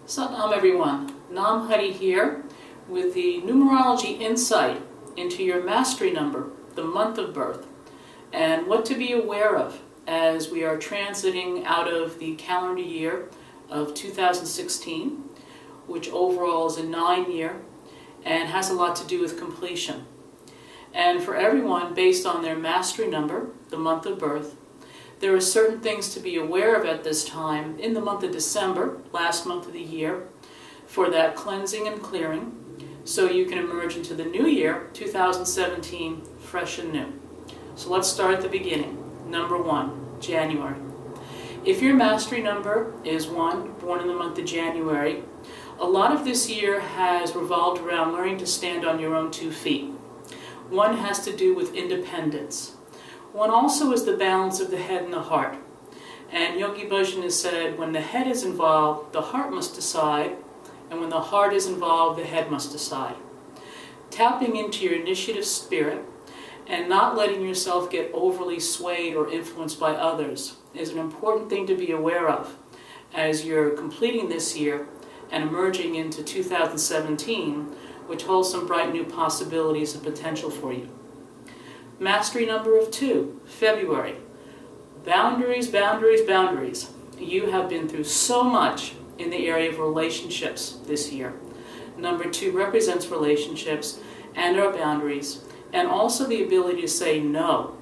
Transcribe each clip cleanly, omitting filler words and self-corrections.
Satnam everyone, Nam Hari here with the numerology insight into your mastery number, the month of birth, and what to be aware of as we are transiting out of the calendar year of 2016, which overall is a 9-year and has a lot to do with completion. And for everyone, based on their mastery number, the month of birth, there are certain things to be aware of at this time in the month of December, last month of the year, for that cleansing and clearing, so you can emerge into the new year, 2017, fresh and new. So let's start at the beginning. Number 1, January. If your mastery number is 1, born in the month of January, a lot of this year has revolved around learning to stand on your own 2 feet. One has to do with independence. One also is the balance of the head and the heart. And Yogi Bhajan has said, when the head is involved, the heart must decide, and when the heart is involved, the head must decide. Tapping into your initiative spirit and not letting yourself get overly swayed or influenced by others is an important thing to be aware of as you're completing this year and emerging into 2017, which holds some bright new possibilities and potential for you. Mastery number of 2, February. Boundaries, boundaries, boundaries. You have been through so much in the area of relationships this year. Number 2 represents relationships and our boundaries, and also the ability to say no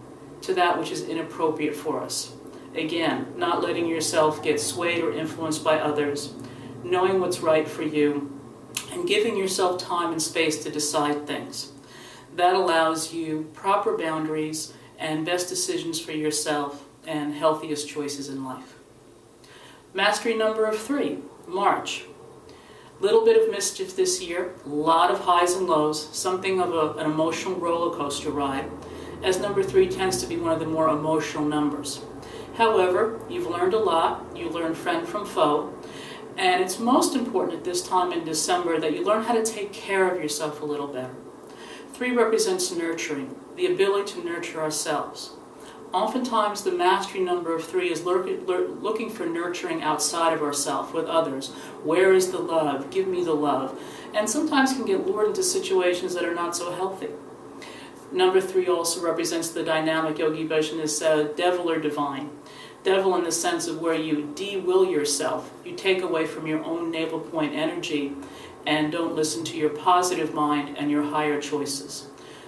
to that which is inappropriate for us. Again, not letting yourself get swayed or influenced by others, knowing what's right for you, and giving yourself time and space to decide things. That allows you proper boundaries and best decisions for yourself and healthiest choices in life. Mastery number of 3, March. Little bit of mischief this year, a lot of highs and lows, something of an emotional roller coaster ride, as number 3 tends to be one of the more emotional numbers. However, you've learned a lot, you learn friend from foe, and it's most important at this time in December that you learn how to take care of yourself a little better. 3 represents nurturing, the ability to nurture ourselves. Oftentimes the mastery number of 3 is looking for nurturing outside of ourselves with others. Where is the love? Give me the love. And sometimes can get lured into situations that are not so healthy. Number 3 also represents the dynamic Yogi Bhajan has said, devil or divine. Devil in the sense of where you de-will yourself. You take away from your own navel point energy and don't listen to your positive mind and your higher choices.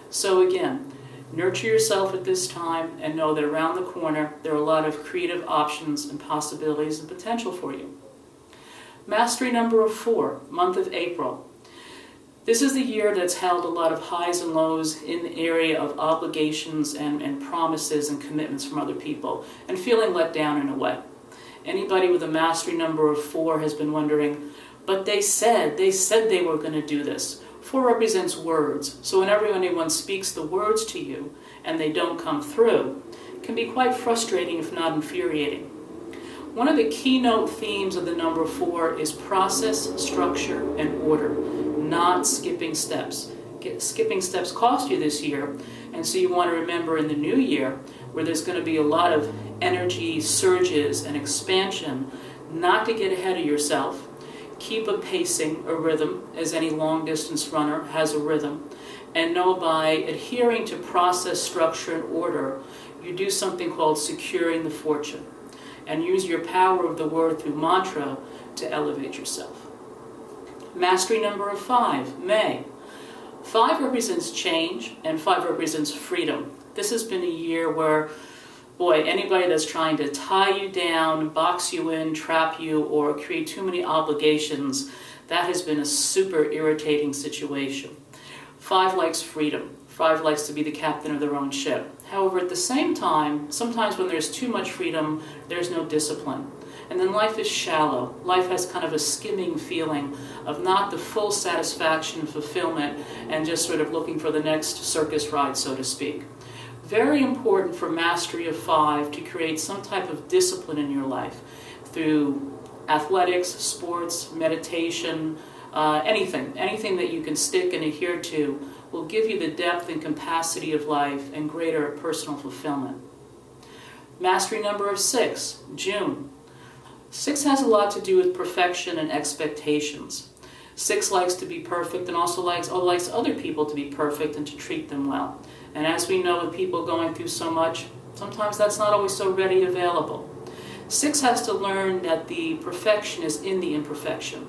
So again, nurture yourself at this time and know that around the corner there are a lot of creative options and possibilities and potential for you. Mastery number of 4, month of April. This is the year that's held a lot of highs and lows in the area of obligations and promises and commitments from other people and feeling let down in a way. Anybody with a mastery number of 4 has been wondering, but they said they were going to do this. 4 represents words, so whenever anyone speaks the words to you and they don't come through, it can be quite frustrating if not infuriating. One of the keynote themes of the number 4 is process, structure, and order, not skipping steps. Skipping steps cost you this year, and so you want to remember in the new year, where there's going to be a lot of energy surges and expansion, not to get ahead of yourself. Keep a pacing, a rhythm, as any long-distance runner has a rhythm, and know by adhering to process, structure, and order, you do something called securing the fortune, and use your power of the word through mantra to elevate yourself. Mastery number of 5, May. 5 represents change, and 5 represents freedom. This has been a year where, boy, anybody that's trying to tie you down, box you in, trap you, or create too many obligations, that has been a super irritating situation. 5 likes freedom. 5 likes to be the captain of their own ship. However, at the same time, sometimes when there's too much freedom, there's no discipline. And then life is shallow. Life has kind of a skimming feeling of not the full satisfaction and fulfillment and just sort of looking for the next circus ride, so to speak. Very important for mastery of 5 to create some type of discipline in your life through athletics, sports, meditation, anything that you can stick and adhere to will give you the depth and capacity of life and greater personal fulfillment. Mastery number of 6, June. 6 has a lot to do with perfection and expectations. 6 likes to be perfect and also likes other people to be perfect and to treat them well. And as we know, with people going through so much, sometimes that's not always so ready available. 6 has to learn that the perfection is in the imperfection.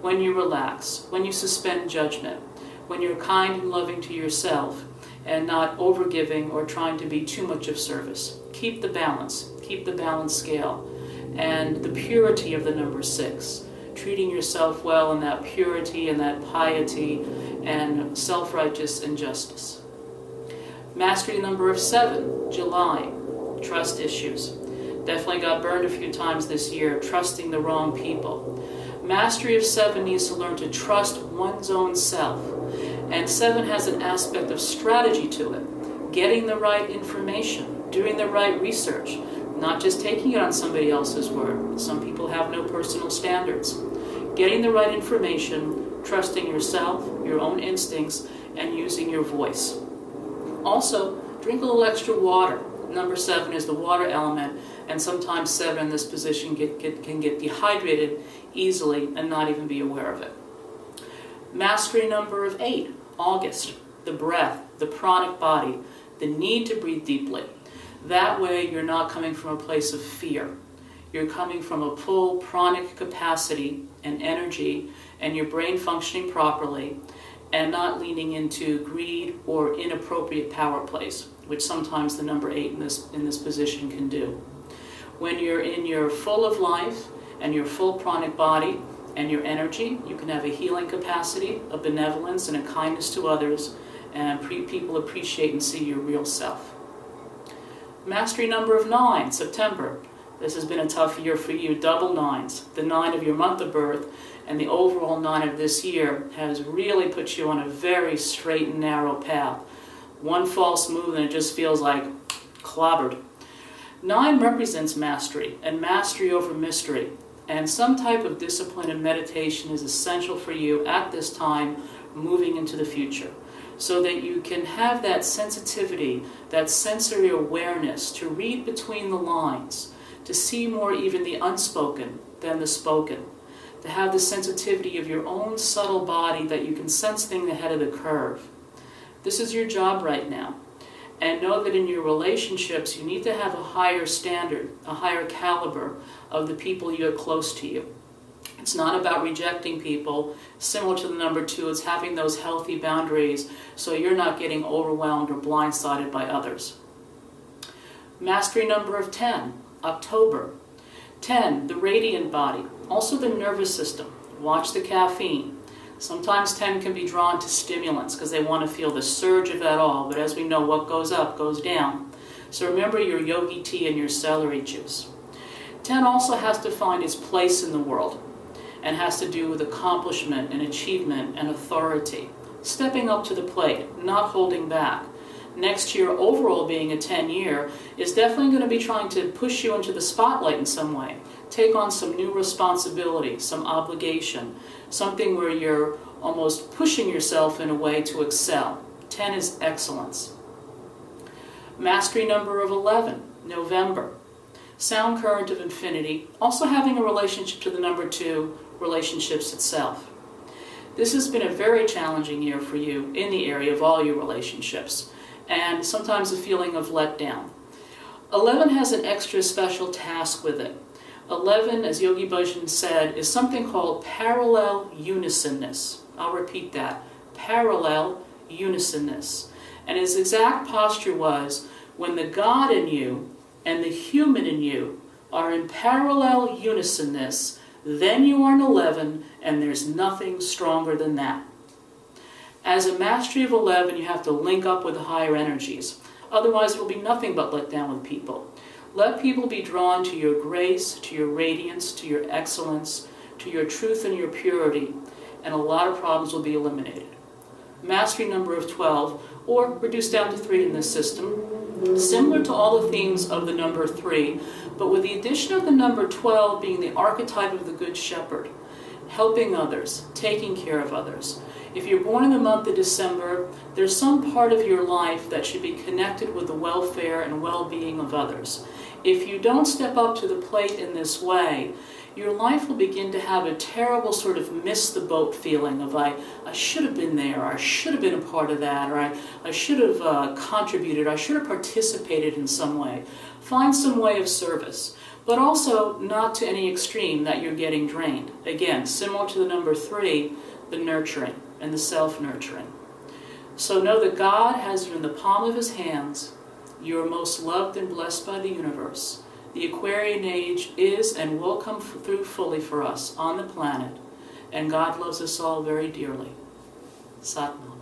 When you relax, when you suspend judgment, when you're kind and loving to yourself and not overgiving or trying to be too much of service. Keep the balance scale and the purity of the number 6. Treating yourself well in that purity and that piety and self-righteous injustice. Mastery number of 7, July, trust issues. Definitely got burned a few times this year, trusting the wrong people. Mastery of 7 needs to learn to trust one's own self. And 7 has an aspect of strategy to it. Getting the right information, doing the right research, not just taking it on somebody else's word. Some people have no personal standards. Getting the right information, trusting yourself, your own instincts, and using your voice. Also, drink a little extra water. Number 7 is the water element, and sometimes 7 in this position can get dehydrated easily and not even be aware of it. Mastery number of 8, August, the breath, the pranic body, the need to breathe deeply. That way you're not coming from a place of fear. You're coming from a full pranic capacity and energy and your brain functioning properly and not leaning into greed or inappropriate power plays, which sometimes the number 8 in this position can do. When you're in your full of life and your full pranic body and your energy, you can have a healing capacity, a benevolence, and a kindness to others, and people appreciate and see your real self. Mastery number of 9, September. This has been a tough year for you. Double 9s. The 9 of your month of birth and the overall 9 of this year has really put you on a very straight and narrow path. One false move and it just feels like clobbered. 9 represents mastery and mastery over mystery. And some type of discipline and meditation is essential for you at this time moving into the future, so that you can have that sensitivity, that sensory awareness to read between the lines, to see more even the unspoken than the spoken, to have the sensitivity of your own subtle body that you can sense things ahead of the curve. This is your job right now. And know that in your relationships, you need to have a higher standard, a higher caliber of the people you get close to you. It's not about rejecting people. Similar to the number 2, it's having those healthy boundaries so you're not getting overwhelmed or blindsided by others. Mastery number of 10, October. 10, the radiant body, also the nervous system. Watch the caffeine. Sometimes 10 can be drawn to stimulants because they want to feel the surge of that all, but as we know, what goes up goes down. So remember your yogi tea and your celery juice. 10 also has to find its place in the world and has to do with accomplishment and achievement and authority. Stepping up to the plate, not holding back. Next year, overall being a 10 year, is definitely going to be trying to push you into the spotlight in some way. Take on some new responsibility, some obligation, something where you're almost pushing yourself in a way to excel. 10 is excellence. Mastery number of 11, November. Sound current of infinity, also having a relationship to the number 2, relationships itself. This has been a very challenging year for you in the area of all your relationships, and sometimes a feeling of letdown. 11 has an extra special task with it. 11, as Yogi Bhajan said, is something called parallel unisonness. I'll repeat that. Parallel unisonness. And his exact posture was, when the God in you and the human in you are in parallel unisonness, then you are an 11, and there's nothing stronger than that. As a mastery of 11, you have to link up with higher energies. Otherwise, it will be nothing but let down with people. Let people be drawn to your grace, to your radiance, to your excellence, to your truth and your purity, and a lot of problems will be eliminated. Mastery number of 12, or reduced down to 3 in this system, similar to all the themes of the number 3, but with the addition of the number 12 being the archetype of the Good Shepherd, helping others, taking care of others. If you're born in the month of December, there's some part of your life that should be connected with the welfare and well-being of others. If you don't step up to the plate in this way, your life will begin to have a terrible sort of miss the boat feeling of I should have been there, or I should have been a part of that, or I should have contributed, I should have participated in some way. Find some way of service, but also not to any extreme that you're getting drained. Again, similar to the number 3, the nurturing and the self-nurturing. So know that God has you in the palm of His hands. You are most loved and blessed by the universe. The Aquarian age is and will come through fully for us on the planet, and God loves us all very dearly. Sat Nam.